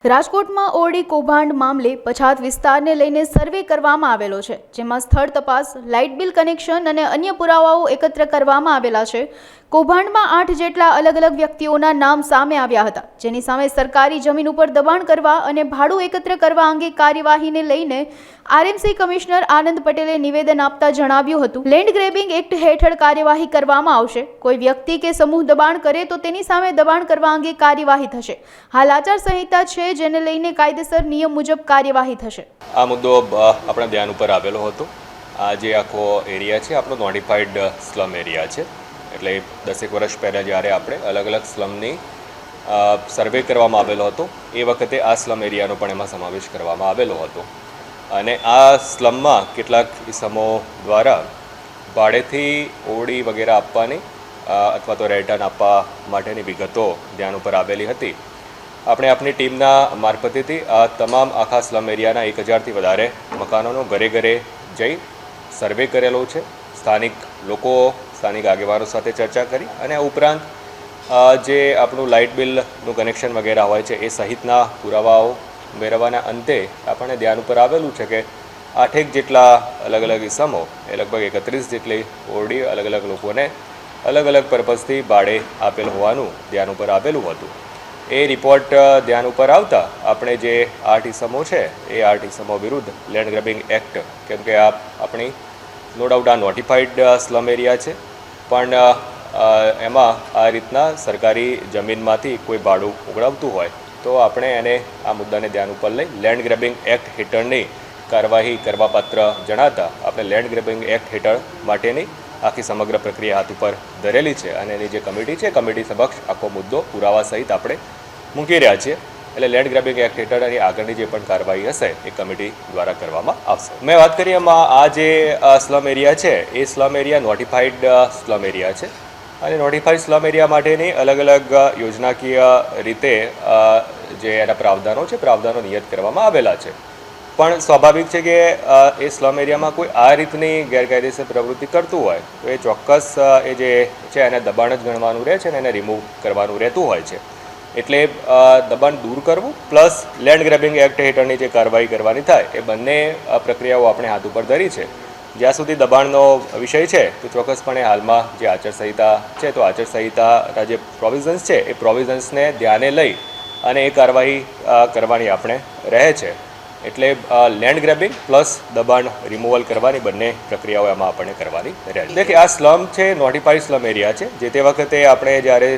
રાજકોટમાં ઓરડી કૌભાંડ મામલે પછાત વિસ્તારને લઈને સર્વે કરવામાં આવેલો છે, જેમાં સ્થળ તપાસ, લાઇટ બિલ કનેક્શન અને અન્ય પુરાવાઓ એકત્ર કરવામાં આવેલા છે. કૌભાંડમાં 8 જેટલા અલગ અલગ વ્યક્તિઓના નામ સામે આવ્યા હતા, જેની સામે સરકારી જમીન ઉપર દબાણ કરવા અને ભાડું એકત્ર કરવા અંગે કાર્યવાહીને લઈને આરએમસી કમિશનર આનંદ પટેલે નિવેદન આપતા જણાવ્યું હતું, લેન્ડ ગ્રેબિંગ એક્ટ હેઠળ કાર્યવાહી કરવામાં આવશે. કોઈ વ્યક્તિ કે સમૂહ દબાણ કરે તો તેની સામે દબાણ કરવા અંગે કાર્યવાહી થશે. હાલ આચારસંહિતા છે, જેને લઈને કાયદેસર નિયમ મુજબ કાર્યવાહી થશે. આ મુદ્દો આપણા ધ્યાન ઉપર આવેલો હતો. આ જે આખો એરિયા છે આપણો નોટિફાઈડ સ્લમ એરિયા છે. એટલે 10 વર્ષ પહેલાં જ્યારે આપણે અલગ અલગ સ્લમની સર્વે કરવામાં આવેલો હતો, એ વખતે આ સ્લમ એરિયાનો પણ એમાં સમાવેશ કરવામાં આવેલો હતો. અને આ સ્લમમાં કેટલાક ઇસમો દ્વારા ભાડેથી ઓરડી વગેરે આપવાની અથવા તો રેન્ટન આપવા માટેની વિગતો ધ્યાન ઉપર આવેલી હતી. આપણે આપણી ટીમના મારફતેથી આ તમામ આખા સ્લમ એરિયાના 1000થી વધારે મકાનોનો ઘરે ઘરે જઈ સર્વે કરેલો છે. સ્થાનિક લોકો, સ્થાનિક આગેવાનો સાથે ચર્ચા કરી અને આ ઉપરાંત જે આપણું લાઇટ બિલનું કનેક્શન વગેરે હોય છે એ સહિતના પુરાવાઓ મેળવવાના અંતે આપણને ધ્યાન ઉપર આવેલું છે કે 8 જેટલા અલગ અલગ ઇસમો એ લગભગ 31 જેટલી ઓરડી અલગ અલગ લોકોને અલગ અલગ પર્પઝથી ભાડે આપેલ હોવાનું ધ્યાન ઉપર આવેલું હતું. એ રિપોર્ટ ધ્યાન ઉપર આવતા આપણે જે 8 ઇસમો છે એ 8 ઇસમો વિરુદ્ધ લેન્ડ ગ્રેબિંગ એક્ટ, કેમ કે આ આપણી નો ડાઉટ આ નોટિફાઈડ સ્લમ એરિયા છે, પણ એમાં આ રીતના સરકારી જમીનમાંથી કોઈ ભાડું ઉઘરાવતું હોય તો આપણે એને આ મુદ્દાને ધ્યાન ઉપર લઈ લેન્ડ ગ્રેબિંગ એક્ટ હેઠળની કાર્યવાહી કરવા પાત્ર જણાતા આપણે લેન્ડ ગ્રેબિંગ એક્ટ હેઠળ માટેની આખી સમગ્ર પ્રક્રિયા હાથ ઉપર ધરેલી છે. અને એની જે કમિટી છે, કમિટી સમક્ષ આખો મુદ્દો પુરાવા સહિત આપણે મૂકી રહ્યા છીએ. એટલે લેન્ડ ગ્રેબિંગ એક્ટ હેઠળ અને આગળની જે પણ કાર્યવાહી હશે એ કમિટી દ્વારા કરવામાં આવશે. મેં વાત કરી એમાં આ જે સ્લમ એરિયા છે એ slum area notified slum area છે. અને નોટિફાઈડ સ્લમ એરિયા માટેની અલગ અલગ યોજનાકીય રીતે જે એના પ્રાવધાનો નિયત કરવામાં આવેલા છે. પણ સ્વાભાવિક છે કે એ સ્લમ એરિયામાં કોઈ આ રીતની ગેરકાયદેસર પ્રવૃત્તિ કરતું હોય તો એ ચોક્કસ એ જે છે એને દબાણ જ ગણવાનું રહે છે અને એને રિમૂવ કરવાનું રહેતું હોય છે. એટલે દબાણ દૂર કરવું પ્લસ લેન્ડ ગ્રેબિંગ એક્ટ હેઠળની જે કાર્યવાહી કરવાની થાય એ બંને પ્રક્રિયાઓ આપણે હાથ ઉપર ધરી છે. જ્યાં સુધી દબાણનો વિષય છે તો ચોક્કસપણે હાલમાં જે આચારસંહિતા છે તો આચારસંહિતાના જે પ્રોવિઝન્સ છે એ પ્રોવિઝન્સને ધ્યાને લઈ અને એ કાર્યવાહી કરવાની આપણે રહે છે. એટલે લેન્ડ ગ્રેબિંગ પ્લસ દબાણ રિમૂવલ કરવાની બંને પ્રક્રિયાઓ એમાં આપણને કરવાની રહે છે. એટલે આ સ્લમ છે નોટિફાઈડ સ્લમ એરિયા છે. જે તે વખતે આપણે જ્યારે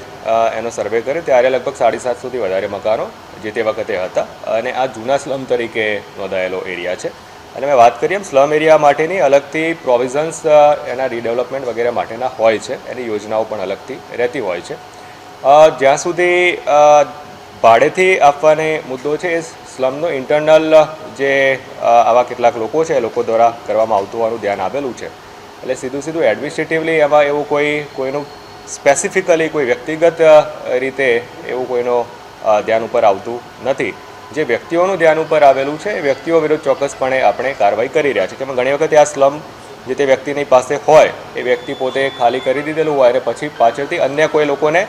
એનો સર્વે કર્યો ત્યારે લગભગ 750થી વધારે મકાનો જે તે વખતે હતા અને આ જૂના સ્લમ તરીકે નોંધાયેલો એરિયા છે. અને મેં વાત કરી એમ સ્લમ એરિયા માટેની અલગથી પ્રોવિઝન્સ એના રીડેવલપમેન્ટ વગેરે માટેના હોય છે, એની યોજનાઓ પણ અલગથી રહેતી હોય છે. જ્યાં સુધી ભાડેથી આપવાનો મુદ્દો છે એ સ્લમનો ઇન્ટરનલ જે આવા કેટલાક લોકો છે એ લોકો દ્વારા કરવામાં આવતું હોવાનું ધ્યાન આવેલું છે. એટલે સીધું એડમિનિસ્ટ્રેટિવલી એમાં એવું કોઈનું સ્પેસિફિકલી કોઈ વ્યક્તિગત રીતે એવું કોઈનો ધ્યાન ઉપર આવતું નથી. જે વ્યક્તિઓનું ધ્યાન ઉપર આવેલું છે એ વ્યક્તિઓ વિરુદ્ધ ચોક્કસપણે આપણે કાર્યવાહી કરી રહ્યા છીએ. કે ઘણી વખતે આ સ્લમ જે તે વ્યક્તિની પાસે હોય એ વ્યક્તિ પોતે ખાલી કરી દીધેલું હોય અને પછી પાછળથી અન્ય કોઈ લોકોને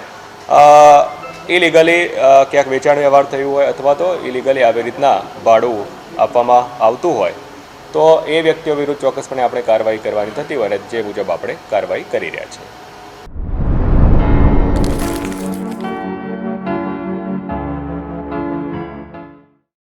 ઇલીગલી ક્યાંક વેચાણ વ્યવહાર થયું હોય અથવા તો ઇલીગલી આવી રીતના ભાડું આપવામાં આવતું હોય તો એ વ્યક્તિઓ વિરુદ્ધ ચોક્કસપણે આપણે કાર્યવાહી કરવાની થતી હોય અને જે મુજબ આપણે કાર્યવાહી કરી રહ્યા છીએ.